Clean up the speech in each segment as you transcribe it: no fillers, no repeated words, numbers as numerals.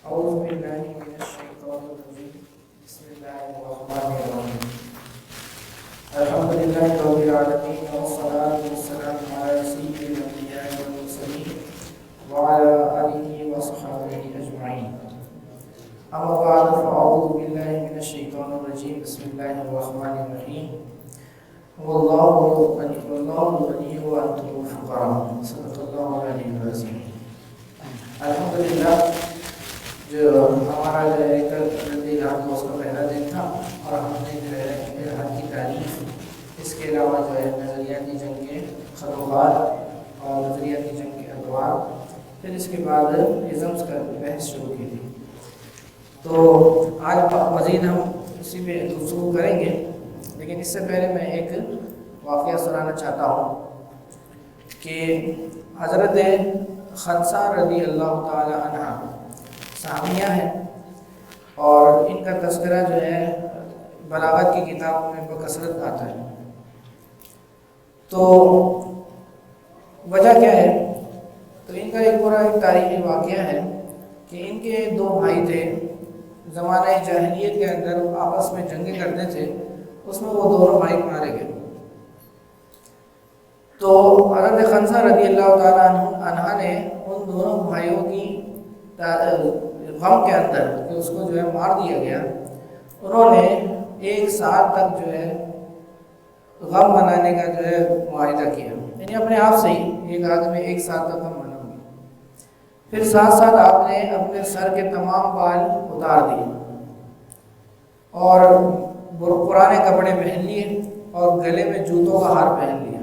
أعوذ بالله من الشيطان الرجيم بسم الله الرحمن الرحيم الحمد لله رب العالمين والصلاة والسلام على سيد الأنبياء والمرسلين وعلى آله وصحبه أجمعين أما بعد فأعوذ بالله من الشيطان الرجيم بسم الله الرحمن الرحيم والله الغني وأنتم الفقراء صدق الله العلي العظيم الحمد لله جو ہمارا جو ہے رضی اللہ عنہ اس کا پہلا دن تھا اور ہم نے جو ہے الحد کی تاریخ اس کے علاوہ جو ہے نظریاتی جنگ کے خطوات اور نظریاتی جنگ کے ادوار پھر اس کے بعد ازمز کا بحث شروع کی تھی. تو آج مزید ہم اسی پہ گفتگو کریں گے، لیکن اس سے پہلے میں ایک واقعہ سنانا چاہتا ہوں کہ حضرت خنسا رضی اللہ تعالی عنہ صحابیہ ہیں اور ان کا تذکرہ جو ہے بلاغت کی کتابوں میں بکثرت آتا ہے. تو وجہ کیا ہے؟ تو ان کا ایک پورا ایک تاریخی واقعہ ہے کہ ان کے دو بھائی تھے، زمانہ جاہلیت کے اندر آپس میں جنگیں کرتے تھے، اس میں وہ دونوں بھائی مارے گئے. تو حضرت خنسا رضی اللہ تعالیٰ عنہ نے ان دونوں بھائیوں کی غم کے اندر کہ اس کو جو ہے مار دیا گیا، انہوں نے ایک سال تک جو ہے غم منانے کا جو ہے معاہدہ کیا، یعنی اپنے آپ سے ہی ایک آدمی ایک سال تک غم مناؤں گی. پھر ساتھ ساتھ آپ نے اپنے سر کے تمام بال اتار دیے اور پرانے کپڑے پہن لیے اور گلے میں جوتوں کا ہار پہن لیا.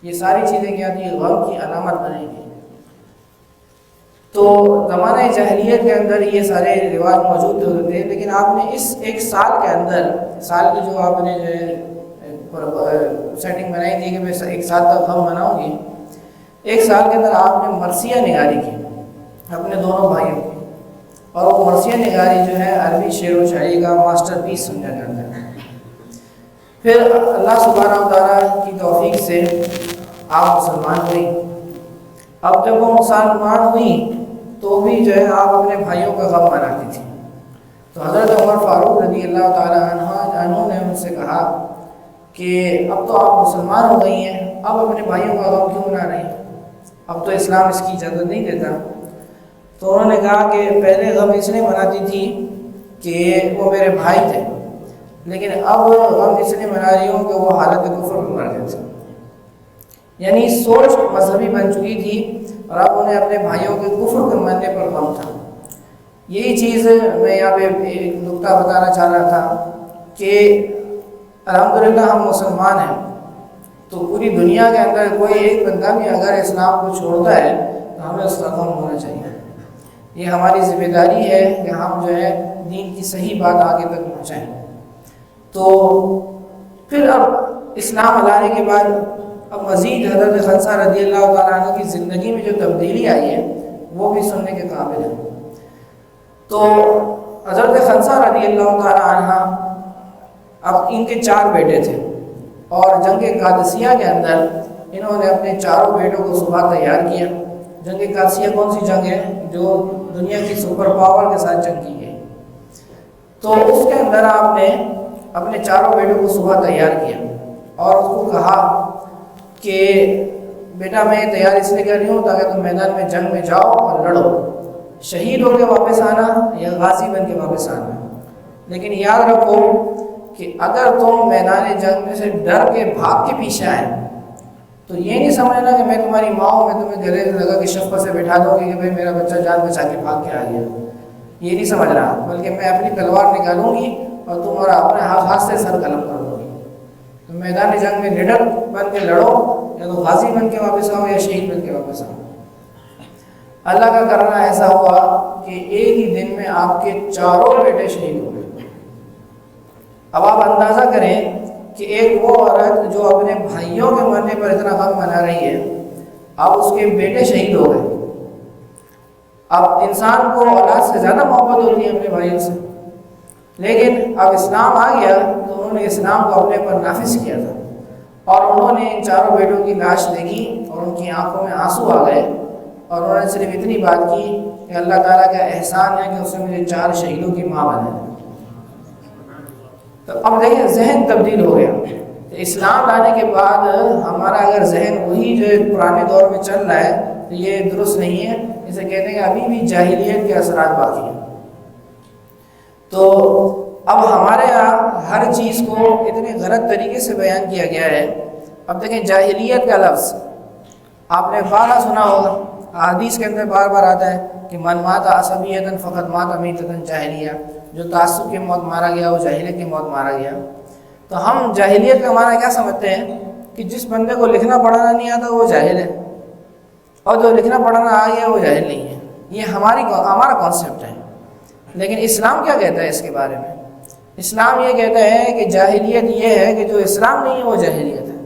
یہ ساری چیزیں کیا تھی؟ غم کی علامت بنے گی. تو زمانہ جاہلیت کے اندر یہ سارے رواج موجود ہوتے تھے، لیکن آپ نے اس ایک سال کے اندر، سال کی جو آپ نے جو ہے سیٹنگ بنائی تھی کہ میں ایک سال تک غم مناؤں گی، ایک سال کے اندر آپ نے مرثیہ نگاری کی اپنے دونوں بھائیوں کی. اور وہ مرثیہ نگاری جو ہے عربی شعر و شاعری کا ماسٹر پیس سمجھا جاتا ہے. پھر اللہ سبحانہ تعالیٰ کی توفیق سے آپ مسلمان ہوئی. اب جب وہ مسلمان ہوئی تو بھی جو ہے آپ اپنے بھائیوں کا غم مناتی تھی. تو حضرت عمر فاروق رضی اللہ تعالیٰ عنہ نے ان سے کہا کہ اب تو آپ مسلمان ہو گئی ہیں، اب اپنے بھائیوں کا غم کیوں منا رہی ہیں؟ اب تو اسلام اس کی اجازت نہیں دیتا. تو انہوں نے کہا کہ پہلے غم اس لیے مناتی تھی کہ وہ میرے بھائی تھے، لیکن اب غم اس لیے منا رہی ہوں کہ وہ حالت کفر میں مر گئے تھے. یعنی سوچ مذہبی بن چکی تھی اور اب انہیں اپنے بھائیوں کے کفر کے مرنے پر غم تھا. یہی چیز میں یہاں پہ ایک نکتہ بتانا چاہ رہا تھا کہ الحمدللہ ہم مسلمان ہیں، تو پوری دنیا کے اندر کوئی ایک بندہ بھی اگر اسلام کو چھوڑتا ہے تو ہمیں اس کا غم ہونا چاہیے. یہ ہماری ذمہ داری ہے کہ ہم جو ہے دین کی صحیح بات آگے تک پہنچائیں. تو پھر اب اسلام لانے کے بعد اب مزید حضرت خنسا رضی اللہ تعالیٰ عنہ کی زندگی میں جو تبدیلی آئی ہے وہ بھی سننے کے قابل ہے. تو حضرت خنسا رضی اللہ تعالیٰ عنہ، اب ان کے 4 بیٹے تھے اور جنگ قادسیہ کے اندر انہوں نے اپنے 4 بیٹوں کو صبح تیار کیا. جنگ قادسیہ کون سی جنگ ہے؟ جو دنیا کی سپر پاور کے ساتھ جنگ کی گئی. تو اس کے اندر آپ نے اپنے 4 بیٹوں کو صبح تیار کیا اور اس کو کہا کہ بیٹا میں تیار اس لیے کر رہی ہوں تاکہ تم میدان میں جنگ میں جاؤ اور لڑو، شہید ہو کے واپس آنا یا غازی بن کے واپس آنا. لیکن یاد رکھو کہ اگر تم میدان جنگ میں سے ڈر کے بھاگ کے پیچھے آئے تو یہ نہیں سمجھنا کہ میں تمہاری ماں ہوں، میں تمہیں گلے لگا کے شفقت سے بٹھا دوں گی کہ بھائی میرا بچہ جان بچا کے بھاگ کے آ گیا. یہ نہیں سمجھنا، بلکہ میں اپنی تلوار نکالوں گی اور تمہارا اپنے ہاتھ سے سر قلم کر دوں گی. تو میدان جنگ میں نڈر بن کے لڑو، یا تو غازی بن کے واپس آؤ یا شہید بن کے واپس آؤ. اللہ کا کرنا ایسا ہوا کہ ایک ہی دن میں آپ کے 4 بیٹے شہید ہو گئے. اب آپ اندازہ کریں کہ ایک وہ عورت جو اپنے بھائیوں کے مرنے پر اتنا غم منا رہی ہے، اب اس کے بیٹے شہید ہو گئے. اب انسان کو اولاد سے زیادہ محبت ہوتی ہے اپنے بھائیوں سے، لیکن اب اسلام آ گیا تو انہوں نے اسلام کو اپنے پر نافذ کیا تھا اور انہوں نے ان 4 بیٹوں کی لاش دیکھی اور ان کی آنکھوں میں آنسو آ گئے اور انہوں نے صرف اتنی بات کی کہ اللہ تعالیٰ کا احسان ہے کہ اس نے مجھے 4 شہیدوں کی ماں بنایا۔ تو اب دیکھیں ذہن تبدیل ہو گیا۔ تو اسلام لانے کے بعد ہمارا اگر ذہن وہی جو پرانے دور میں چل رہا ہے تو یہ درست نہیں ہے۔ اسے کہتے ہیں کہ ابھی بھی جاہلیت کے اثرات باقی ہیں۔ تو اب ہمارے یہاں ہر چیز کو اتنے غلط طریقے سے بیان کیا گیا ہے۔ اب دیکھیں جاہلیت کا لفظ آپ نے بارہ سنا ہوگا، حدیث کے اندر بار بار آتا ہے کہ من مات عصبیۃ فقط مات میتۃ جاہلیہ، جو تعصب کی موت مارا گیا وہ جاہلیت کی موت مارا گیا۔ تو ہم جاہلیت کا معنی کیا سمجھتے ہیں کہ جس بندے کو لکھنا پڑھنا نہیں آتا وہ جاہل ہے، اور جو لکھنا پڑھنا آ گیا وہ جاہل نہیں ہے۔ یہ ہمارا کانسیپٹ ہے۔ لیکن اسلام کیا کہتا ہے اس کے بارے میں؟ اسلام یہ کہتا ہے کہ جاہلیت یہ ہے کہ جو اسلام نہیں ہے وہ جاہلیت ہے،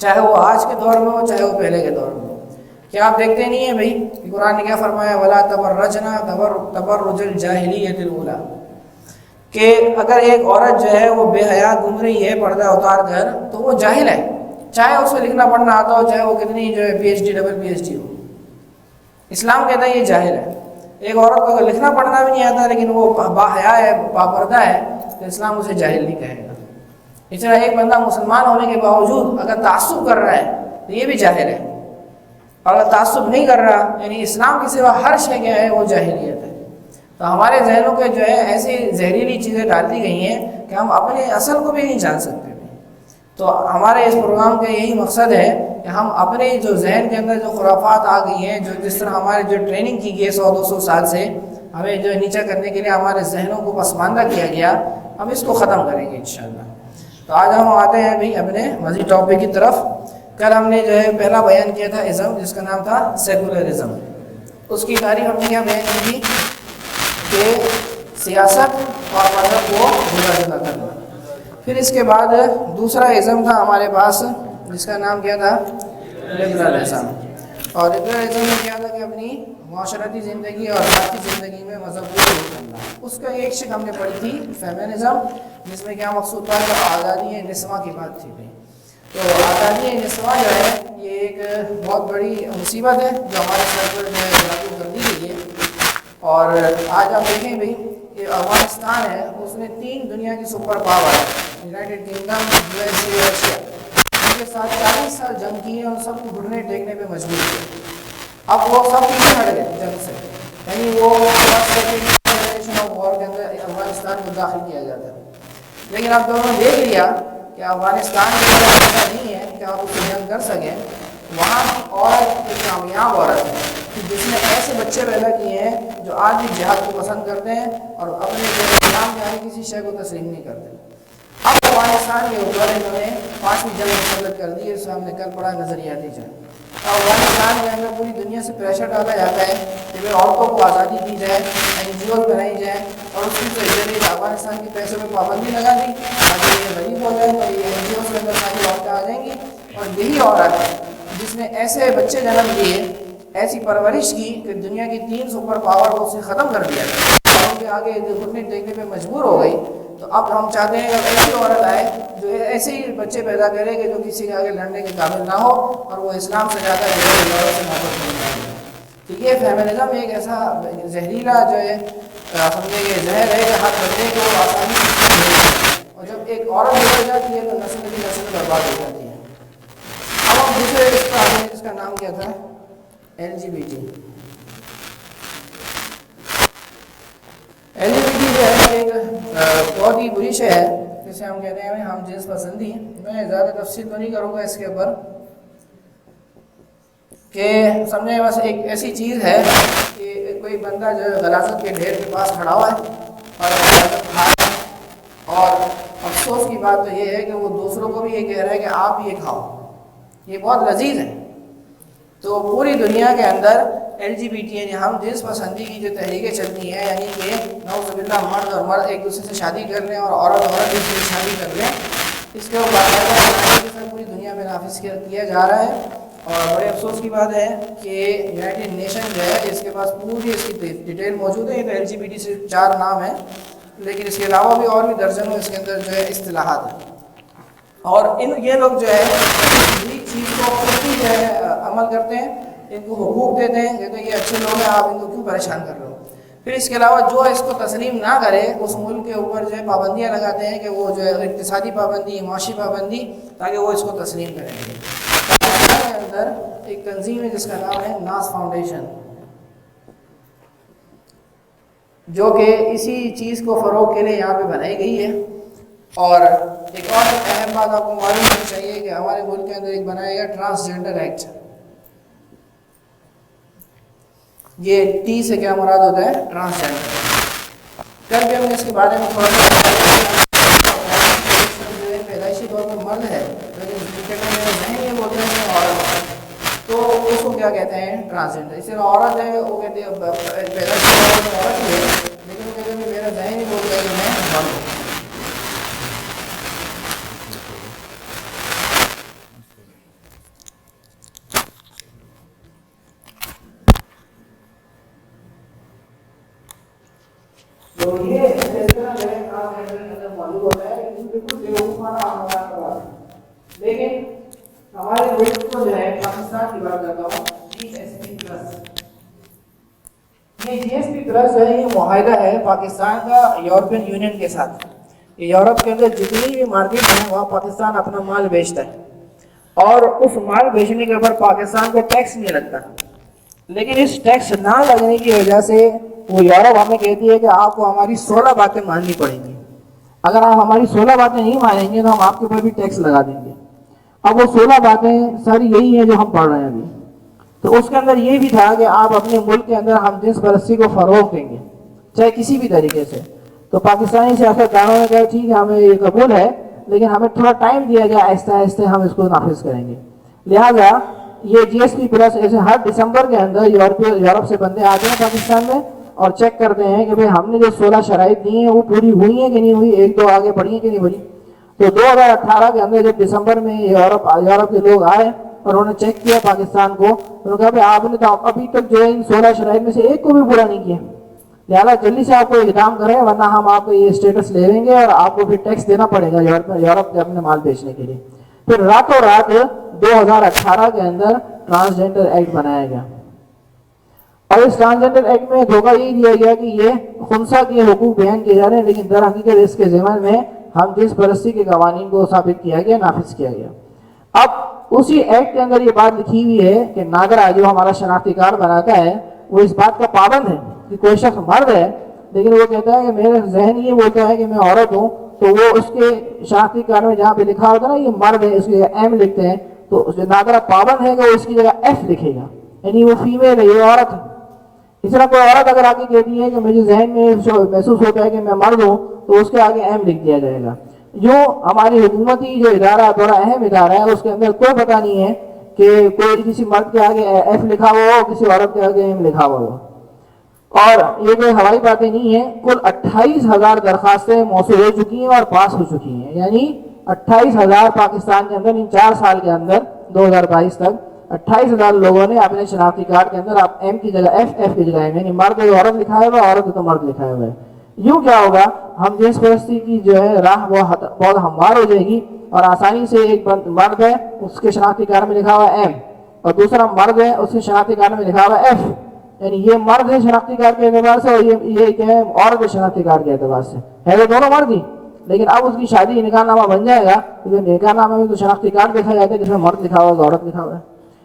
چاہے وہ آج کے دور میں ہو چاہے وہ پہلے کے دور میں ہو۔ کیا آپ دیکھتے نہیں ہیں بھائی کہ قرآن نے کیا فرمایا؟ وَلَا تَبَرَّجْنَا تَبَرُّجَ الْجَاهِلِيَّةِ الْأُولَىٰ، کہ اگر ایک عورت جو ہے وہ بے حیا گھوم رہی ہے پردہ اتار کر تو وہ جاہل ہے، چاہے اس کو لکھنا پڑھنا آتا ہو، چاہے وہ کتنی جو ہے P H D double P H D ہو۔ اسلام کہتا ہے یہ جاہل ہے۔ ایک عورت کو اگر لکھنا پڑھنا بھی نہیں آتا لیکن وہ باحیا ہے، باپردہ ہے، تو اسلام اسے جاہل نہیں کہے گا۔ اس طرح ایک بندہ مسلمان ہونے کے باوجود اگر تعصب کر رہا ہے تو یہ بھی جاہل ہے، اور اگر تعصب نہیں کر رہا یعنی اسلام کے سوا ہر شے کیا ہے وہ جاہلیت ہے۔ تو ہمارے ذہنوں کے جو ہے ایسی زہریلی چیزیں ڈال دی گئی ہیں کہ ہم اپنے اصل کو بھی نہیں جان سکتے۔ تو ہمارے اس پروگرام کا یہی مقصد ہے کہ ہم اپنے جو ذہن کے اندر جو خرافات آ گئی ہیں، جو جس طرح ہمارے جو ٹریننگ کی گئی ہے 100-200 سال سے ہمیں جو نیچا کرنے کے لیے ہمارے ذہنوں کو پسماندہ کیا گیا، ہم اس کو ختم کریں گے انشاءاللہ۔ تو آج ہم آتے ہیں بھی اپنے مزید ٹاپک کی طرف۔ کل ہم نے جو ہے پہلا بیان کیا تھا ازم، جس کا نام تھا سیکولرزم۔ اس کی تعریف ہم نے کیا بیان کی تھی کہ سیاست اور مذہب کو جدا جدا کرنا۔ پھر اس کے بعد دوسرا ازم تھا ہمارے پاس جس کا نام کیا تھا لبرلزم، اور لبرلزم میں کیا تھا کہ اپنی معاشرتی زندگی اور ذاتی زندگی میں مذہب کو شروع کرنا۔ اس کا ایک شکل ہم نے پڑھی تھی فیمنزم، جس میں کیا مقصود تھا کہ آزادی نسواں کی بات تھی بھائی۔ تو آزادی نسواں جو ہے یہ ایک بہت بڑی مصیبت ہے جو ہمارے سر پر جو ہے لاگو کر دی گئی ہے۔ اور آج آپ دیکھیں بھائی کہ افغانستان ہے، اس نے 3 دنیا کی super power United Kingdom, USA، Russia, ان کے ساتھ 40 سال جنگ کی ہے اور سب کو گھٹنے ٹیکنے پہ مجبور کیا۔ اب وہ سب پیچھے ہٹ گئے جنگ سے، یعنی وہ وار کے اندر افغانستان کو داخل کیا جاتا ہے۔ لیکن اب دونوں دیکھ لیا کہ افغانستان کے اندر ایسا نہیں ہے کہ آپ اس سے جنگ کر سکیں، وہاں کی عورت ایک کامیاب عورت ہے جس نے ایسے بچے پیدا کیے ہیں جو آج بھی جہاد کو پسند کرتے ہیں اور اپنے اسلام کے آگے کسی شے کو تسلیم نہیں کرتے۔ اب افغانستان کے اوپر انہوں نے 5ویں جنگ مسلط کر دی، اس سے ہم نے کل پڑھا نظریاتی جنگ۔ افغانستان کے اندر پوری دنیا سے پریشر ڈالا جاتا ہے کہ عورتوں کو آزادی دی جائے، NGOز بنائی جائیں، اور اس کے ذریعے افغانستان کے پیسوں پہ پابندی لگا دی تاکہ یہ غریب ہو جائیں تو یہ NGOز کے اندر ساری عورتیں آ جائیں گی۔ اور یہی عورت ہے جس نے ایسے بچے جنم دیے، ایسی پرورش کی کہ دنیا کی 3 سپر پاور کو اسے ختم کر دیا اور ان کے آگے گھٹنے ٹیکنے پہ مجبور ہو گئی۔ تو اب ہم چاہتے ہیں کہ ایسی عورت آئے جو ایسے ہی بچے پیدا کرے کہ جو کسی کے آگے لڑنے کے قابل نہ ہو اور وہ اسلام سے زیادہ جو ہے عورت سے محبت نہیں کرے۔ تو یہ فیمنزم ایک ایسا زہریلا جو ہے سمجھے کہ زہر ہے کہ ہر بندے کو آسانی سے، اور جب ایک عورت ہو جاتی ہے تو نسل کی نسل برباد ہو جاتی ہے۔ اب ہم دوسرے اس کا نام کیا تھا LGBT۔ LGBT جو ہے ایک بہت ہی بری شے ہے جسے ہم کہتے ہیں ہم جنس پسندی۔ میں زیادہ تفصیل تو نہیں کروں گا اس کے اوپر، کہ سمجھیں بس ایک ایسی چیز ہے کہ کوئی بندہ جو ہے غلاظت کے ڈھیر کے پاس کھڑا ہوا ہے اور غلاظت کھا رہا ہے، اور افسوس کی بات تو یہ ہے کہ وہ دوسروں کو بھی یہ کہہ رہا ہے کہ آپ یہ کھاؤ، یہ بہت لذیذ ہے۔ تو پوری دنیا کے اندر LGBT یعنی ہم جنس پسندی کی جو تحریکیں چلتی ہیں، یعنی کہ نعوذ باللہ مرد اور مرد ایک دوسرے سے شادی کر لیں اور عورت عورت ایک دوسرے سے شادی کر لیں، اس کے باقاعدہ پوری دنیا میں نافذ کیا جا رہا ہے۔ اور بڑے افسوس کی بات ہے کہ یونائٹڈ نیشن جو ہے اس کے پاس پوری اس کی ڈیٹیل موجود ہے۔ یہ تو LGBT سے 4 نام ہیں، لیکن اس کے علاوہ بھی اور بھی درجنوں اس کے اندر جو ہے اصطلاحات ہیں، اور یہ لوگ جو ہے چیز کو خود بھی جو ہے عمل کرتے ہیں۔ ان کو حقوق دیتے ہیں، کہتے ہیں یہ اچھے لوگ ہیں، آپ ان کو کیوں پریشان کر رہے ہو. پھر اس کے علاوہ جو اس کو تسلیم نہ کرے اس ملک کے اوپر جو ہے پابندیاں لگاتے ہیں کہ وہ جو ہے اقتصادی پابندی، معاشی پابندی، تاکہ وہ اس کو تسلیم کریں گے. پاکستان کے اندر ایک تنظیم ہے جس کا نام ہے ناس فاؤنڈیشن، جو کہ اسی چیز کو فروغ کے لیے یہاں پہ بنائی گئی ہے. اور ایک اور اہم بات آپ کو معلوم ہونی چاہیے کہ ہمارے ملک کے اندر ایک بنایا گیا ٹرانسجینڈر ایکٹ. یہ ٹی سے کیا مراد ہوتا ہے؟ ٹرانسجینڈر. کل بھی ہم نے اس کے بارے میں تھوڑا جو ہے پیدائشی طور پر مرد ہے لیکن ذہن یہ بولتے ہیں کہ عورت ہے، تو اس کو کیا کہتے ہیں؟ ٹرانسجینڈر. اس طرح عورت ہے وہ کہتے ہیں پیدائشی طور پر عورت ہی ہے لیکن وہ کہتے ہیں کہ میرا ذہن ہی بولتا ہے کہ میں مرد ہوں. تو یہ طرح جو ہے معلوم ہوتا ہے بالکل بیوقوفانہ عملات کا بات ہے. لیکن ہمارے ملک کو جو ہے پاکستان کی بات کرتا ہوں، GSP+. یہ GSP+ جو ہے یہ معاہدہ ہے پاکستان کا یورپین یونین کے ساتھ. یورپ کے اندر جتنی بھی مارکیٹ ہیں وہاں پاکستان اپنا مال بیچتا ہے اور اس مال بیچنے کے اوپر پاکستان کو ٹیکس نہیں لگتا. لیکن اس ٹیکس نہ لگنے کی وجہ سے وہ یورپ ہمیں کہتی ہے کہ آپ کو ہماری 16 باتیں ماننی پڑیں گی. اگر آپ ہماری 16 باتیں نہیں مانیں گے تو ہم آپ کے اوپر بھی ٹیکس لگا دیں گے. اب وہ 16 باتیں ساری یہی ہیں جو ہم پڑھ رہے ہیں ابھی. تو اس کے اندر یہ بھی تھا کہ آپ اپنے ملک کے اندر ہم جنس پرستی کو فروغ دیں گے چاہے کسی بھی طریقے سے. تو پاکستانی سیاستدانوں نے کہا ٹھیک ہے ہمیں یہ قبول ہے لیکن ہمیں تھوڑا ٹائم دیا جائے، آہستہ آہستہ ہم اس کو نافذ کریں گے. لہٰذا یہ GSP+ ایسے ہر دسمبر کے اندر یورپ سے بندے آتے ہیں پاکستان میں اور چیک کرتے ہیں کہ بھئی ہم نے جو 16 شرائط دی ہیں وہ پوری ہوئی ہیں کہ نہیں ہوئی، ایک دو آگے بڑھی ہیں کہ نہیں بڑھی. تو 2018 کے اندر جب دسمبر میں یورپ کے لوگ آئے اور انہوں نے چیک کیا پاکستان کو، انہوں نے کہا بھئی آپ نے تو ابھی تک جو ہے ان 16 شرائط میں سے ایک کو بھی پورا نہیں کیا، لہٰذا جلدی سے آپ کو اقدام کریں ورنہ ہم آپ کو یہ اسٹیٹس لے لیں گے اور آپ کو پھر ٹیکس دینا پڑے گا یورپ کے اپنے مال بیچنے کے لیے. پھر راتوں رات 2018 کے اندر ٹرانسجینڈر ایکٹ بنایا گیا. اور اس ٹرانسجینڈر ایکٹ میں دھوکہ یہی دیا گیا کہ یہ خنثی کے حقوق بیان کیے جا رہے ہیں لیکن در حقیقت اس کے ضمن میں ہم جنس پرستی کے قوانین کو ثابت کیا گیا، نافذ کیا گیا. اب اسی ایکٹ کے اندر یہ بات لکھی ہوئی ہے کہ ناگرہ جو ہمارا شناختی کارڈ بناتا ہے وہ اس بات کا پابند ہے کہ کوئی شخص مرد ہے لیکن وہ کہتا ہے کہ میرے ذہن یہ بولتا ہے کہ میں عورت ہوں، تو وہ اس کے شناختی کارڈ میں جہاں پہ لکھا ہوتا ہے نا یہ مرد ہے اس کی جگہ ایم لکھتے ہیں، تو ناگرہ پابند ہے کہ وہ اس کی جگہ ایف لکھے گا، یعنی وہ فیمیل ہے، یہ عورت ہے. اس طرح کوئی عورت اگر آگے کہتی ہے کہ مجھے ذہن میں محسوس ہوتا ہے کہ میں مرد ہوں تو اس کے آگے ایم لکھ دیا جائے گا. جو ہماری حکومتی جو ادارہ بڑا اہم ادارہ ہے اس کے اندر کوئی پتہ نہیں ہے کہ کوئی کسی مرد کے آگے ایف لکھا ہوا ہو، کسی عورت کے آگے ایم لکھا ہوا ہو. اور یہ کوئی ہوائی باتیں نہیں ہیں، کل 28,000 درخواستیں موصول ہو چکی ہیں اور پاس ہو چکی ہیں. یعنی 28,000 پاکستان کے اندر ان 4 سال کے اندر 2022 تک 28,000 لوگوں نے اپنے شناختی کارڈ کے اندر آپ ایم کی جگہ ایف، ایف کی جگہ ایم، یعنی مرد ہے تو عورت لکھا ہے ہوا، عورت ہے تو مرد لکھا ہوا ہے. یوں کیا ہوگا، ہم جنس پرستی کی جو ہے راہ وہ بہت ہموار ہو جائے گی اور آسانی سے ایک مرد ہے اس کے شناختی کارڈ میں لکھا ہوا ہے ایم اور دوسرا مرد ہے اس کے شناختی کارڈ میں لکھا ہوا ہے ایف، یعنی یہ مرد ہے شناختی کارڈ کے اعتبار سے اور یہ کیا ہے عورت ہے شناختی کارڈ کے اعتبار سے ہے، تو دونوں مرد ہی. لیکن اب اس کی شادی نکاح نامہ بن جائے گا کیونکہ نکاح نامہ میں تو شناختی کارڈ دیکھا جاتا ہے جس میں مرد لکھا ہوا ہے عورت لکھا ہوا ہے.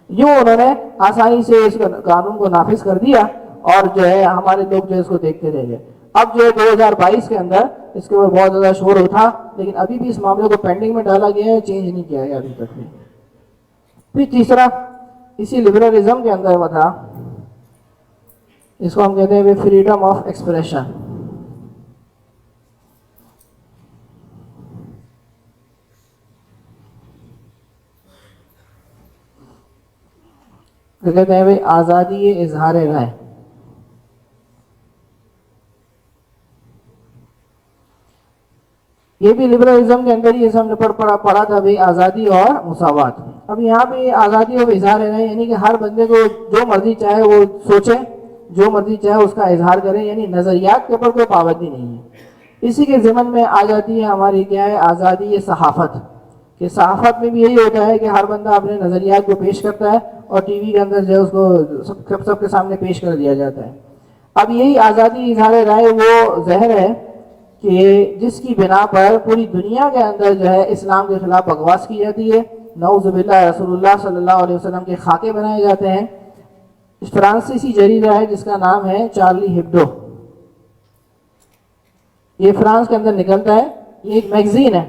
یوں انہوں نے آسانی سے اس قانون کو نافذ کر دیا اور جو ہے ہمارے لوگ جو اس کو دیکھتے رہ گئے. اب جو ہے 2022 کے اندر اس کے اوپر بہت زیادہ شور اٹھا لیکن ابھی بھی اس معاملے کو پینڈنگ میں ڈالا گیا ہے، چینج نہیں کیا ہے ابھی تک بھی. پھر تیسرا اسی لبرلزم کے اندر وہ تھا، اس کو ہم کہتے ہیں فریڈم آف ایکسپریشن. کہتے ہیں بھائی آزادی اظہار رائے. یہ بھی لبرلزم کے اندر ہی ہم نے پڑھا تھا بھائی آزادی اور مساوات. اب یہاں پہ آزادی اور اظہار رائے یعنی کہ ہر بندے کو جو مرضی چاہے وہ سوچے، جو مرضی چاہے اس کا اظہار کرے، یعنی نظریات کے اوپر کوئی پابندی نہیں ہے. اسی کے ضمن میں آ جاتی ہے ہماری کیا ہے آزادی صحافت، کہ صحافت میں بھی یہی ہوتا ہے کہ ہر بندہ اپنے نظریات کو پیش کرتا ہے اور ٹی وی کے اندر جو ہے اس کو سب کے سامنے پیش کر دیا جاتا ہے۔ اب یہی آزادی اظہار رائے وہ زہر ہے کہ جس کی بنا پر پوری دنیا کے اندر جو ہے اسلام کے خلاف بکواس کی جاتی ہے، نعوذ باللہ رسول اللہ صلی اللہ علیہ وسلم کے خاکے بنائے جاتے ہیں۔ فرانسیسی جریدہ ہے جس کا نام ہے چارلی ہیبڈو، یہ فرانس کے اندر نکلتا ہے، یہ ایک میگزین ہے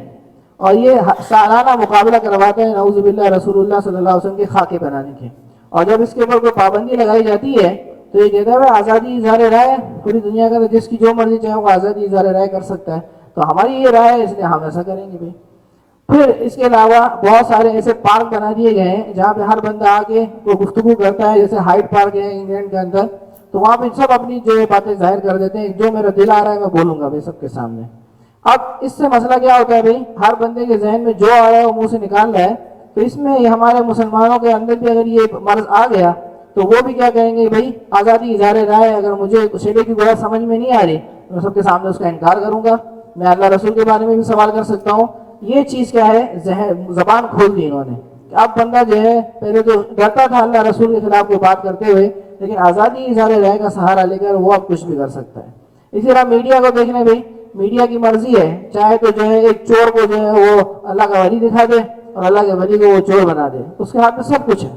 اور یہ سالانہ مقابلہ کرواتا ہے نعوذ باللہ رسول اللہ صلی اللہ علیہ وسلم کے خاکے بنانے کے، اور جب اس کے اوپر کوئی پابندی لگائی جاتی ہے تو یہ کہتا ہے آزادی اظہار رائے پوری دنیا کا جس کی جو مرضی چاہے وہ آزادی اظہار رائے کر سکتا ہے، تو ہماری یہ رائے ہے اس لیے ہم ایسا کریں گے بھائی۔ پھر اس کے علاوہ بہت سارے ایسے پارک بنا دیے گئے ہیں جہاں پہ ہر بندہ آ کے کوئی گفتگو کرتا ہے، جیسے ہائیڈ پارک ہے انگلینڈ کے اندر، تو وہاں پہ سب اپنی جو باتیں ظاہر کر دیتے ہیں، جو میرا دل آ رہا ہے میں بولوں گا بھائی سب کے سامنے۔ اب اس سے مسئلہ کیا ہوتا ہے بھائی، ہر بندے کے ذہن میں جو آ رہا ہے وہ منہ سے نکال رہا ہے، تو اس میں ہمارے مسلمانوں کے اندر بھی اگر یہ مرض آ گیا تو وہ بھی کیا کہیں گے بھائی آزادی اظہار رائے، اگر مجھے شریعت کی بات سمجھ میں نہیں آ رہی میں سب کے سامنے اس کا انکار کروں گا، میں اللہ رسول کے بارے میں بھی سوال کر سکتا ہوں۔ یہ چیز کیا ہے، زبان کھول دی انہوں نے کہ اب بندہ جو ہے پہلے تو ڈرتا تھا اللہ رسول کے خلاف کوئی بات کرتے ہوئے، لیکن آزادی اظہار رائے کا سہارا لے کر وہ اب کچھ بھی کر سکتا ہے۔ اسی طرح میڈیا کو دیکھ لیں بھائی، میڈیا کی مرضی ہے، چاہے تو جو ہے ایک چور کو جو ہے وہ اللہ کا ولی دکھا دے اور اللہ کے ولی کو وہ چور بنا دے، اس کے ہاتھ میں سب کچھ ہے۔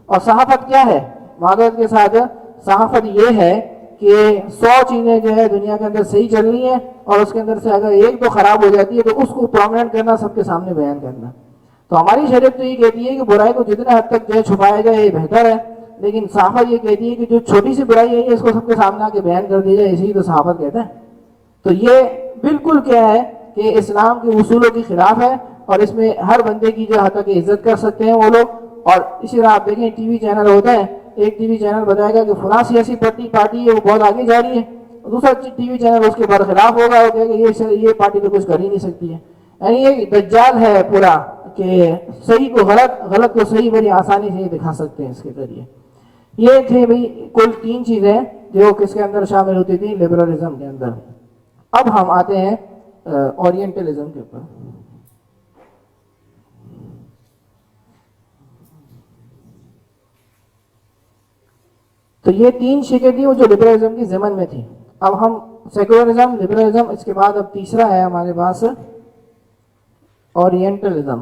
اور صحافت کیا ہے، معذرت کے ساتھ صحافت یہ ہے کہ 100 چیزیں جو ہے دنیا کے اندر صحیح چل رہی ہیں اور اس کے اندر سے اگر ایک تو خراب ہو جاتی ہے تو اس کو پرومیننٹ کرنا، سب کے سامنے بیان کرنا۔ تو ہماری شریعت تو یہ کہتی ہے کہ برائی کو جتنے حد تک جو ہے چھپایا جائے یہ بہتر ہے، لیکن صحافت یہ کہتی ہے کہ جو چھوٹی سی برائی ہے اس کو سب کے سامنے آ کے بیان کر دی جائے، اسی تو صحافت کہتے ہیں۔ تو یہ بالکل کیا ہے کہ اسلام کے اصولوں کے خلاف ہے، اور اس میں ہر بندے کی جو حق کی عزت کر سکتے ہیں وہ لوگ۔ اور اسی طرح آپ دیکھیں ٹی وی چینل ہوتا ہے، ایک ٹی وی چینل بتائے گا کہ فلاں سیاسی پارٹی ہے وہ بہت آگے جا رہی ہے، دوسرا ٹی وی چینل اس کے برخلاف ہوگا، وہ کہے گا یہ پارٹی تو کچھ کر ہی نہیں سکتی ہے۔ یعنی یہ دجال ہے پورا کہ صحیح کو غلط، غلط کو صحیح بڑی آسانی سے دکھا سکتے ہیں اس کے ذریعے۔ یہ تھے بھائی کل 3 چیزیں جو کس کے اندر شامل ہوتی تھی، لبرلزم کے اندر۔ اب ہم آتے ہیں اورینٹلزم کے اوپر۔ تو یہ 3 شکیں تھیں وہ جو لبرلزم کی ضمن میں تھی۔ اب ہم سیکولرزم، لبرلزم، اس کے بعد اب تیسرا ہے ہمارے پاس اورینٹلزم۔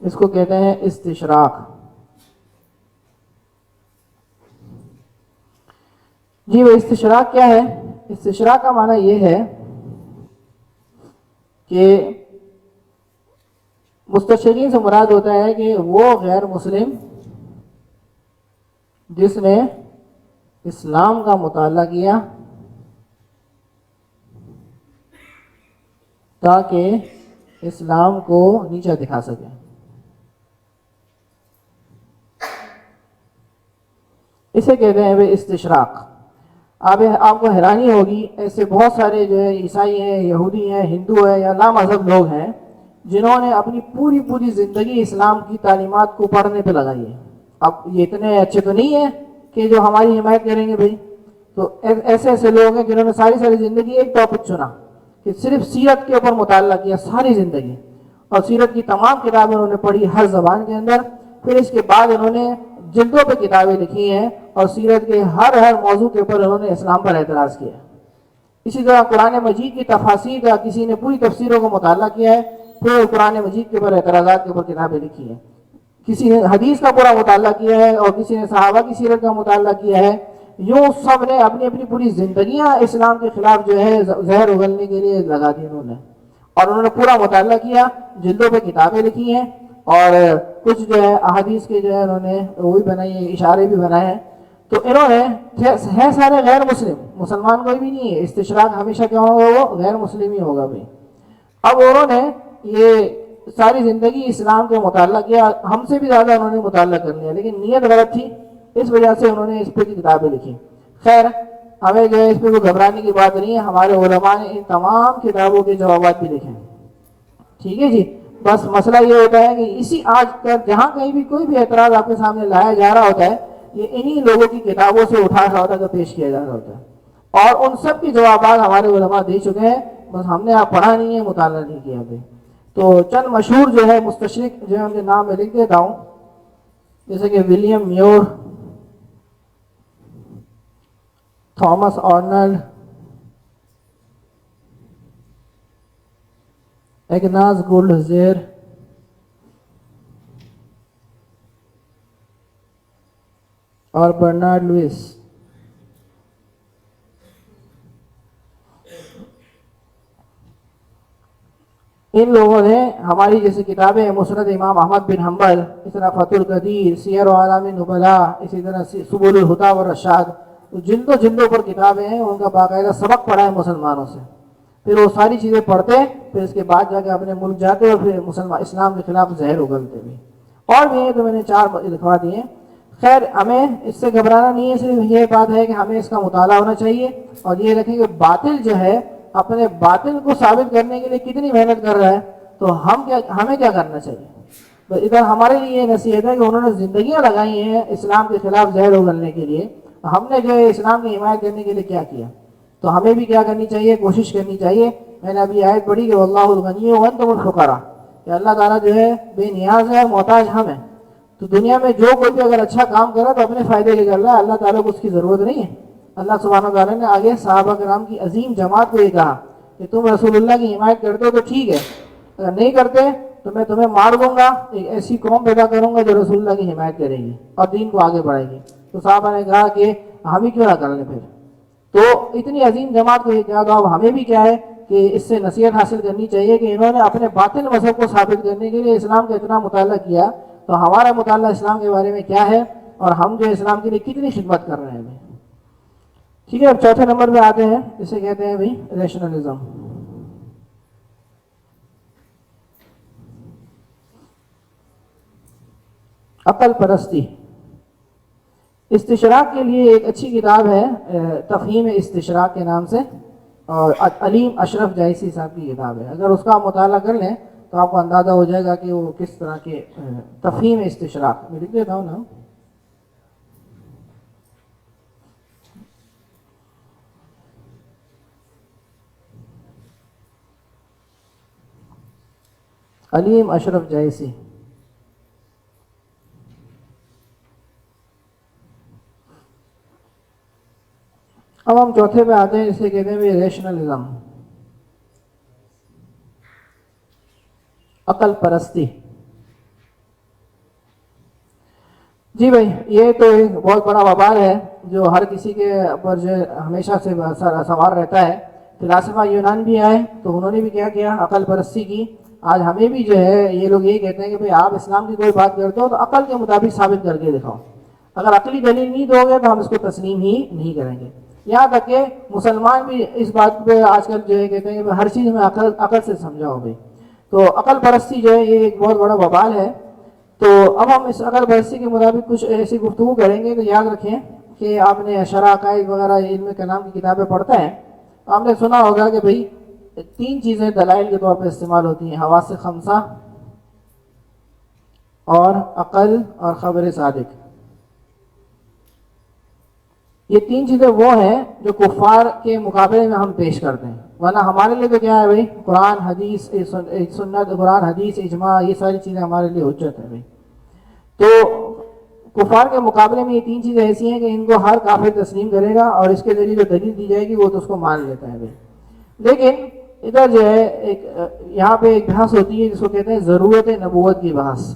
اس کو کہتے ہیں استشراق۔ جی وہ استشراق کیا ہے؟ استشراق کا معنی یہ ہے کہ مستشرقین سے مراد ہوتا ہے کہ وہ غیر مسلم جس نے اسلام کا مطالعہ کیا تاکہ اسلام کو نیچا دکھا سکے۔ اسے کہتے ہیں بھائی استشراق۔ آپ کو حیرانی ہوگی، ایسے بہت سارے جو ہے عیسائی ہیں، یہودی ہیں، ہندو ہیں یا لامذہب لوگ ہیں جنہوں نے اپنی پوری زندگی اسلام کی تعلیمات کو پڑھنے پہ لگائی ہے۔ اب یہ اتنے اچھے تو نہیں ہیں کہ جو ہماری حمایت کریں گے بھائی، تو ایسے لوگ ہیں جنہوں نے ساری زندگی ایک ٹاپک چنا کہ صرف سیرت کے اوپر مطالعہ کیا ساری زندگی، اور سیرت کی تمام کتابیں انہوں نے پڑھی ہر زبان کے اندر۔ پھر اس کے بعد انہوں نے جلدوں پہ کتابیں لکھی ہیں اور سیرت کے ہر موضوع کے اوپر انہوں نے اسلام پر اعتراض کیا ہے۔ اسی طرح قرآن مجید کی تفاسیر کا کسی نے پوری تفسیروں کو مطالعہ کیا ہے، پھر قرآن مجید کے اوپر اعتراضات کے اوپر کتابیں لکھی ہیں۔ کسی نے حدیث کا پورا مطالعہ کیا ہے اور کسی نے صحابہ کی سیرت کا مطالعہ کیا ہے۔ یوں سب نے اپنی پوری زندگیاں اسلام کے خلاف جو ہے زہر اگلنے کے لیے لگا دی انہوں نے، اور انہوں نے پورا مطالعہ کیا، جلدوں پہ کتابیں لکھی ہیں، اور کچھ جو ہے احادیث کے جو ہے انہوں نے وہ بھی بنائی ہیں، اشارے بھی بنائے ہیں۔ تو انہوں نے ہے سارے غیر مسلم، مسلمان کوئی بھی نہیں ہے۔ استشراق ہمیشہ کیا ہوگا، وہ غیر مسلم ہی ہوگا بھائی۔ اب انہوں نے یہ ساری زندگی اسلام کا مطالعہ کیا، ہم سے بھی زیادہ انہوں نے مطالعہ کر لیا، لیکن نیت غلط تھی، اس وجہ سے انہوں نے اس پہ کتابیں لکھی۔ خیر ہمیں جو ہے اس پہ کوئی گھبرانے کی بات نہیں ہے، ہمارے علماء نے ان تمام کتابوں کے جوابات بھی لکھے ہیں، ٹھیک ہے جی۔ بس مسئلہ یہ ہوتا ہے کہ اسی آج کل جہاں کہیں بھی کوئی بھی اعتراض آپ کے سامنے لایا جا رہا ہوتا ہے، یہ انہی لوگوں کی کتابوں سے اٹھا رہا ہوتا ہے، پیش کیا جا رہا ہوتا ہے، اور ان سب کے جوابات ہمارے علماء دے چکے ہیں، بس ہم نے آپ پڑھا نہیں ہے، مطالعہ نہیں کیا ابھی۔ تو چند مشہور جو ہے مستشرق جو ہے ان کے نام میں لکھ دیتا ہوں، جیسے کہ ولیم میور، تھامس آرنلڈ، ایگناز گولڈزیر، اور برنارڈ لوئس۔ ان لوگوں نے ہماری جیسے کتابیں مسند امام احمد بن حنبل، اس طرح فتح القدیر، سیر و اعلام نبلاء، اسی طرح سبل الہدی والرشاد، جلدوں جلدوں پر کتابیں ہیں، ان کا باقاعدہ سبق پڑھا ہے مسلمانوں سے، پھر وہ ساری چیزیں پڑھتے، پھر اس کے بعد جا کے اپنے ملک جاتے اور پھر اسلام کے خلاف زہر اگلتے بھی۔ اور بھی ہیں تو میں نے 4 لکھوا دیے۔ خیر ہمیں اس سے گھبرانا نہیں ہے، صرف یہ بات ہے کہ ہمیں اس کا مطالعہ ہونا چاہیے، اور یہ رکھیں کہ باطل جو ہے اپنے باطل کو ثابت کرنے کے لیے کتنی محنت کر رہا ہے، تو ہمیں کیا کرنا چاہیے۔ تو ادھر ہمارے لیے یہ نصیحت ہے کہ انہوں نے زندگیاں لگائی ہیں اسلام کے خلاف زہر اگلنے کے لیے، ہم نے جو ہے اسلام کی حمایت کرنے کے لیے کیا کیا، تو ہمیں بھی کیا کرنی چاہیے، کوشش کرنی چاہیے۔ میں نے ابھی آیت پڑھی کہ واللہ الغنی وانتم الفقراء، کہ اللہ تعالیٰ جو ہے بے نیاز ہے، محتاج ہم ہیں۔ تو دنیا میں جو کوئی بھی اگر اچھا کام کرا تو اپنے فائدے کے کر رہا ہے، اللہ تعالیٰ کو اس کی ضرورت نہیں ہے۔ اللہ سبحانہ و تعالیٰ نے آگے صحابہ کرام کی عظیم جماعت کو یہ کہا کہ تم رسول اللہ کی حمایت کرتے ہو تو ٹھیک ہے، اگر نہیں کرتے تو میں تمہیں مار دوں گا، ایک ایسی قوم پیدا کروں گا جو رسول اللہ کی حمایت کرے گی اور دین کو آگے بڑھائے گی۔ تو صحابہ نے کہا کہ ہم ہی کیوں نہ کر لیں پھر، تو اتنی عظیم جماعت کو یہ کہا، تو اب ہمیں بھی کیا ہے کہ اس سے نصیحت حاصل کرنی چاہیے کہ انہوں نے اپنے باطل مذہب کو ثابت کرنے کے لیے اسلام کا اتنا مطالعہ کیا، تو ہمارا مطالعہ اسلام کے بارے میں کیا ہے اور ہم جو اسلام کے لیے کتنی خدمت کر رہے ہیں۔ ٹھیک ہے، اب چوتھے نمبر پہ آتے ہیں، اسے کہتے ہیں بھائی ریشنلزم، عقل پرستی۔ استشراق کے لیے ایک اچھی کتاب ہے تفہیم استشراق کے نام سے، اور علیم اشرف جائسی صاحب کی کتاب ہے، اگر اس کا آپ مطالعہ کر لیں تو آپ کو اندازہ ہو جائے گا کہ وہ کس طرح کے تفہیم استشراق، میں لکھ دیتا ہوں نا، علیم اشرف جائسی۔ اب ہم چوتھے پہ آتے ہیں، اسے کہتے ہیں ریشنلزم، عقل پرستی۔ جی بھائی، یہ تو ایک بہت بڑا وبال ہے جو ہر کسی کے اوپر جو ہمیشہ سے سوار رہتا ہے۔ فلاسفہ یونان بھی آئے تو انہوں نے بھی کیا کیا، عقل پرستی کی۔ آج ہمیں بھی جو ہے یہ لوگ یہ کہتے ہیں کہ بھائی آپ اسلام کی کوئی بات کرتے ہو تو عقل کے مطابق ثابت کر کے دکھاؤ، اگر عقلی دلیل نہیں دو گے تو ہم اس کو تسلیم ہی نہیں کریں گے۔ یہاں تک کہ مسلمان بھی اس بات پہ آج کل جو ہے کہتے ہیں کہ ہر چیز میں عقل سے سمجھاؤ بھائی، تو عقل پرستی جو ہے یہ ایک بہت بڑا وبال ہے۔ تو اب ہم اس عقل پرستی کے مطابق کچھ ایسی گفتگو کریں گے کہ یاد رکھیں کہ آپ نے شرح عقائد وغیرہ علم کلام کی کتابیں پڑھتے ہیں، آپ نے سنا ہوگا کہ بھائی 3 چیزیں دلائل کے طور پہ استعمال ہوتی ہیں، حواس خمسہ اور عقل اور خبر صادق۔ یہ 3 چیزیں وہ ہیں جو کفار کے مقابلے میں ہم پیش کرتے ہیں، ورنہ ہمارے لیے تو کیا ہے بھائی، قرآن حدیث سنت، قرآن حدیث اجماع، یہ ساری چیزیں ہمارے لیے حجت ہے بھائی۔ تو کفار کے مقابلے میں یہ 3 چیزیں ایسی ہیں کہ ان کو ہر کافر تسلیم کرے گا اور اس کے ذریعے جو دلیل دی جائے گی وہ تو اس کو مان لیتا ہے بھائی۔ لیکن ادھر جو ہے ایک یہاں پہ ایک بحث ہوتی ہے جس کو کہتے ہیں ضرورت نبوت کی بحث۔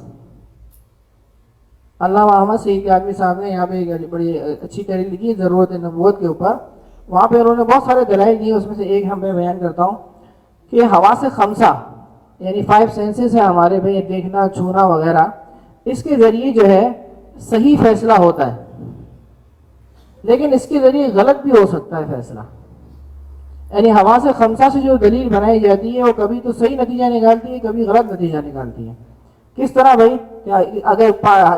علامہ احمد سعید آدمی صاحب نے یہاں پہ ایک بڑی اچھی تحریر لکھی ہے ضرورت نبوت کے اوپر، وہاں پہ انہوں نے بہت سارے دلائل دیے، اس میں سے ایک ہم میں بیان کرتا ہوں کہ حواس خمسہ یعنی 5 سینسز ہیں ہمارے بھائی، دیکھنا، چھونا وغیرہ، اس کے ذریعے جو ہے صحیح فیصلہ ہوتا ہے، لیکن اس کے ذریعے غلط بھی ہو سکتا ہے فیصلہ۔ یعنی حواس خمسہ سے جو دلیل بنائی جاتی ہے وہ کبھی تو صحیح نتیجہ نکالتی ہے، کبھی غلط نتیجہ نکالتی ہے۔ کس طرح بھائی، اگر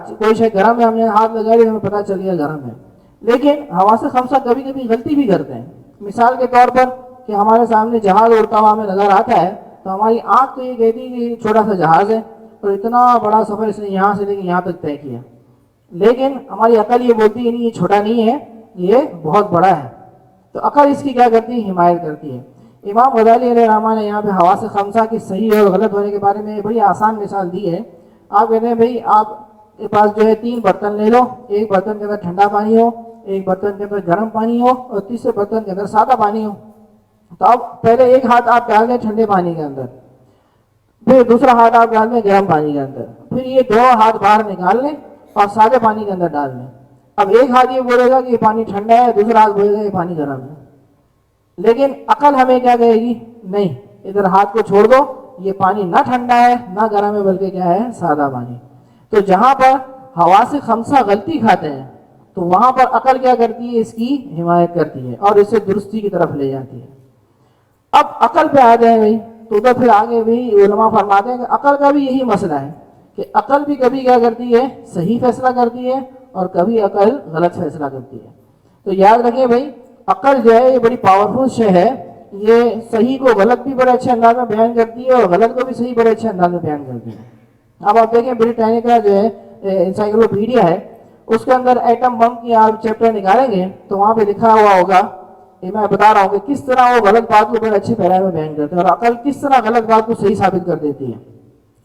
کوئی شے گرم ہے، ہم نے ہاتھ لگا لیا، ہمیں پتہ چل گیا گرم ہے، لیکن حواس خمسہ کبھی کبھی غلطی بھی کرتے ہیں۔ مثال کے طور پر کہ ہمارے سامنے جہاز اڑتا ہوا ہمیں نظر آتا ہے تو ہماری آنکھ تو یہ کہتی ہے کہ یہ چھوٹا سا جہاز ہے اور اتنا بڑا سفر اس نے یہاں سے لے کے یہاں تک طے کیا، لیکن ہماری عقل یہ بولتی ہے نہیں یہ چھوٹا نہیں ہے، یہ بہت بڑا ہے۔ تو عقل اس کی کیا کرتی ہے، حمایت کرتی ہے۔ امام غزالی علیہ رحمہ نے یہاں پہ حواس خمسہ کی صحیح اور غلط ہونے کے بارے میں بڑی آسان مثال دی ہے. آپ کہتے ہیں بھائی آپ کے پاس جو ہے 3 برتن لے لو، ایک برتن کے اندر ٹھنڈا پانی ہو، ایک برتن کے اندر گرم پانی ہو، اور تیسرے برتن کے اندر سادہ پانی ہو. تو اب پہلے ایک ہاتھ آپ ڈال دیں ٹھنڈے پانی کے اندر، پھر دوسرا ہاتھ آپ ڈال دیں گرم پانی کے اندر، پھر یہ 2 ہاتھ باہر نکال لیں اور سادے پانی کے اندر ڈال دیں. اب ایک ہاتھ یہ بولے گا کہ یہ پانی ٹھنڈا ہے، دوسرا ہاتھ بولے گا یہ پانی گرم ہے. لیکن عقل ہمیں کیا کہے گی؟ نہیں، ادھر ہاتھ کو چھوڑ دو، یہ پانی نہ ٹھنڈا ہے نہ گرم ہے بلکہ کیا ہے؟ سادہ پانی. تو جہاں پر حواس خمسہ غلطی کھاتے ہیں تو وہاں پر عقل کیا کرتی ہے؟ اس کی حمایت کرتی ہے اور اسے درستی کی طرف لے جاتی ہے. اب عقل پہ آ جائے بھائی تو ادھر پھر آگے بھی علماء فرماتے ہیں کہ عقل کا بھی یہی مسئلہ ہے کہ عقل بھی کبھی کیا کرتی ہے؟ صحیح فیصلہ کرتی ہے اور کبھی عقل غلط فیصلہ کرتی ہے. تو یاد رکھیں بھائی عقل جو ہے یہ بڑی پاورفل شے ہے، یہ صحیح کو غلط بھی بڑے اچھے انداز میں بیان کرتی ہے اور غلط کو بھی صحیح بڑے اچھے انداز میں بیان کرتی ہے. اب آپ دیکھیں بریٹینیکا جو ہے انسائکلوپیڈیا ہے، اس کے اندر ایٹم بم کی آپ چیپٹر نکالیں گے تو وہاں پہ لکھا ہوا ہوگا، یہ میں بتا رہا ہوں کہ کس طرح وہ غلط بات کو بڑے اچھے پیرے میں بیان کرتے ہیں اور عقل کس طرح غلط بات کو صحیح ثابت کر دیتی ہے.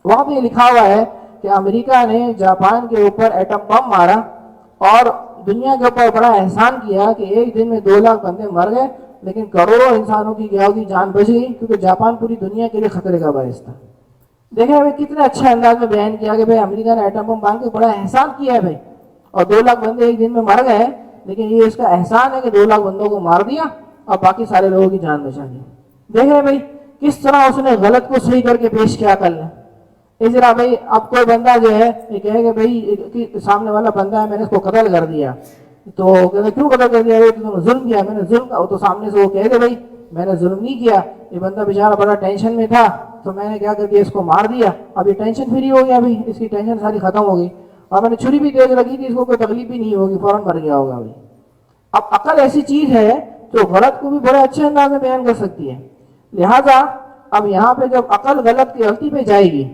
وہاں پہ یہ لکھا ہوا ہے کہ امریکہ نے جاپان کے اوپر ایٹم بم مارا اور دنیا کے اوپر بڑا احسان کیا کہ ایک دن میں 2 لاکھ بندے مر گئے لیکن کروڑوں انسانوں کی کیا ہوگی؟ جان بچ گئی، کیونکہ جاپان پوری دنیا کے لیے خطرے کا باعث تھا. دیکھیں ہمیں کتنے اچھے انداز میں بیان کیا کہ بھائی امریکہ نے ایٹم بم مار کے بڑا احسان کیا ہے بھائی، اور 2 لاکھ بندے ایک دن میں مر گئے لیکن یہ اس کا احسان ہے کہ 2 لاکھ بندوں کو مار دیا اور باقی سارے لوگوں کی جان بچا دی. دیکھیں بھائی کس طرح اس نے غلط کو صحیح کر کے پیش کیا کر لیں. اس طرح بھائی اب کوئی بندہ جو ہے یہ کہے کہ بھائی سامنے والا بندہ ہے میں نے اس کو قتل کر دیا، تو کہتے کیوں قتل کر دیا؟ تو ظلم کیا، میں نے ظلم کا. تو سامنے سے وہ کہے کہ بھائی میں نے ظلم نہیں کیا، یہ بندہ بیچارہ بڑا ٹینشن میں تھا تو میں نے کیا کر دیا؟ اس کو مار دیا. اب یہ ٹینشن فری ہو گیا بھائی، اس کی ٹینشن ساری ختم ہو گئی اور میں نے چھری بھی تیز رکھی تھی، اس کو کوئی تکلیف بھی نہیں ہوگی، فوراً مر گیا ہوگا بھائی. اب عقل ایسی چیز ہے جو غلط کو بھی بڑے اچھے انداز میں بیان کر سکتی ہے. لہٰذا اب یہاں پہ جب عقل غلطی پہ جائے گی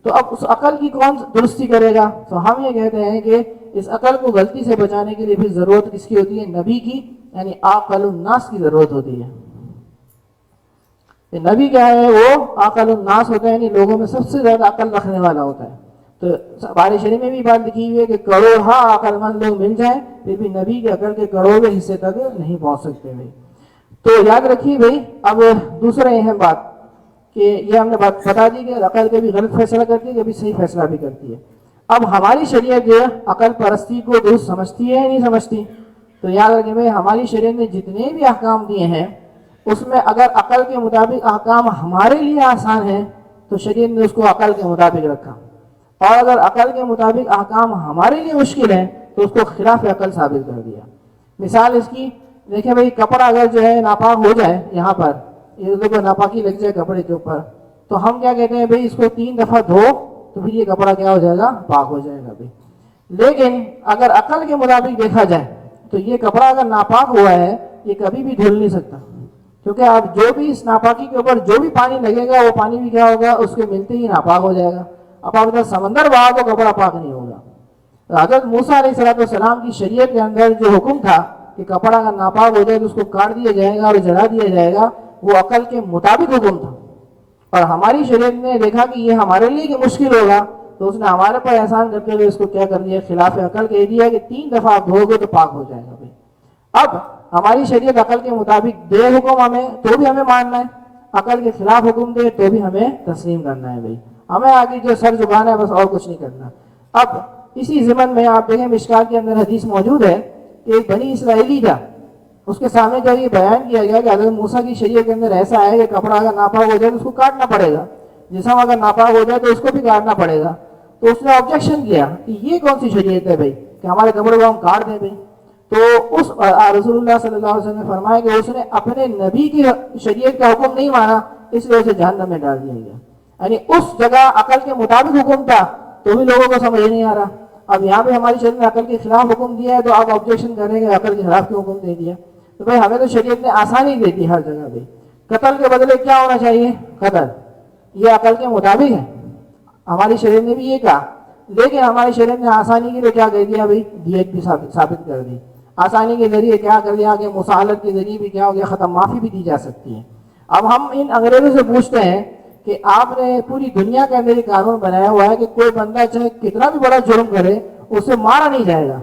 تو اب اس عقل کی کون درستی کرے گا؟ تو ہم یہ کہتے ہیں کہ اس عقل کو غلطی سے بچانے کے لیے پھر ضرورت کس کی ہوتی ہے؟ نبی کی، یعنی عاقل الناس کی ضرورت ہوتی ہے. نبی کیا ہے؟ وہ عاقل الناس ہوتا ہے، یعنی لوگوں میں سب سے زیادہ عقل رکھنے والا ہوتا ہے. تو بارے شریف میں بھی بات لکھی ہوئی ہے کہ کروڑ عقل مند لوگ مل جائیں پھر بھی نبی کے عقل کے کروڑویں حصے تک نہیں پہنچ سکتے بھائی. تو یاد رکھیے بھائی اب دوسرا اہم بات کہ یہ ہم نے بات بتا دی کہ عقل کبھی غلط فیصلہ کرتی ہے کبھی صحیح فیصلہ بھی کرتی ہے. اب ہماری شریعت جو ہے عقل پرستی کو درست سمجھتی ہے یا نہیں سمجھتی؟ تو یاد رکھیں بھائی ہماری شریعت نے جتنے بھی احکام دیے ہیں اس میں اگر عقل کے مطابق احکام ہمارے لیے آسان ہیں تو شریعت نے اس کو عقل کے مطابق رکھا، اور اگر عقل کے مطابق احکام ہمارے لیے مشکل ہیں تو اس کو خلاف عقل ثابت کر دیا. مثال اس کی دیکھیں بھائی کپڑا اگر جو ہے ناپاک ہو جائے، یہاں پر یہ ناپاکی لگ جائے کپڑے کے اوپر، تو ہم کیا کہتے ہیں بھائی اس کو 3 دفعہ دھو تو پھر یہ کپڑا کیا ہو جائے گا؟ پاک ہو جائے گا بھائی. لیکن اگر عقل کے مطابق دیکھا جائے تو یہ کپڑا اگر ناپاک ہوا ہے یہ کبھی بھی دھل نہیں سکتا، کیونکہ آپ جو بھی اس ناپاکی کے اوپر جو بھی پانی لگے گا وہ پانی بھی کیا ہوگا؟ اس کے ملتے ہی ناپاک ہو جائے گا. اب آپ ادھر سمندر بہا تو کپڑا پاک نہیں ہوگا. حضرت موسیٰ علیہ السلام کی شریعت کے اندر جو حکم تھا کہ کپڑا اگر ناپاک ہو جائے تو اس کو کاٹ دیا جائے گا اور جلا دیا جائے گا، وہ عقل کے مطابق حکم تھا. اور ہماری شریعت نے دیکھا کہ یہ ہمارے لیے کہ مشکل ہوگا تو اس نے ہمارے پر احسان کرتے ہوئے اس کو کیا کر دیا؟ خلاف عقل کہہ دیا کہ 3 دفعہ آپ دھو گے تو پاک ہو جائے گا بھائی. اب ہماری شریعت عقل کے مطابق دے حکم ہمیں تو بھی ہمیں ماننا ہے، عقل کے خلاف حکم دے تو بھی ہمیں تسلیم کرنا ہے بھائی. ہمیں آگے جو سر جھکانا ہے بس اور کچھ نہیں کرنا. اب اسی ضمن میں آپ دیکھیں مشکات کے اندر حدیث موجود ہے کہ ایک بنی اسرائیلی تھا، اس کے سامنے جب یہ بیان کیا گیا کہ حضرت موسیٰ کی شریعت کے اندر ایسا ہے کہ کپڑا اگر ناپاک ہو جائے تو اس کو کاٹنا پڑے گا، جسم اگر ناپاک ہو جائے تو اس کو بھی کاٹنا پڑے گا. تو اس نے آبجیکشن کیا کہ یہ کون سی شریعت ہے بھائی کہ ہمارے کپڑے کو ہم کاٹ دیں بھائی. تو اس رسول اللہ صلی اللہ علیہ وسلم نے فرمایا کہ اس نے اپنے نبی کی شریعت کا حکم نہیں مانا، اس لیے اسے جہنم میں ڈال دیا گیا. یعنی اس جگہ عقل کے مطابق حکم تھا تو بھی لوگوں کو سمجھ نہیں آ رہا. اب یہاں پہ ہماری شریعت نے عقل کے خلاف حکم دیا ہے تو آپ آبجیکشن کریں گے عقل کے خلاف کیوں حکم دے دیا؟ تو بھائی ہمیں تو شریعت نے آسانی دے دی ہر جگہ پہ. قتل کے بدلے کیا ہونا چاہیے؟ قتل. یہ عقل کے مطابق ہے، ہماری شریعت نے بھی یہ کہا. لیکن ہماری شریعت نے آسانی کے لیے کیا کر دیا بھائی؟ دیت بھی ثابت کر دی. آسانی کے ذریعے کیا کر دیا کہ مساہلت کے ذریعے بھی کیا ہو گیا؟ ختم معافی بھی دی جا سکتی ہے. اب ہم ان انگریزوں سے پوچھتے ہیں کہ آپ نے پوری دنیا کے اندر یہ قانون بنایا ہوا ہے کہ کوئی بندہ چاہے کتنا بھی بڑا جرم کرے اسے مارا نہیں جائے گا،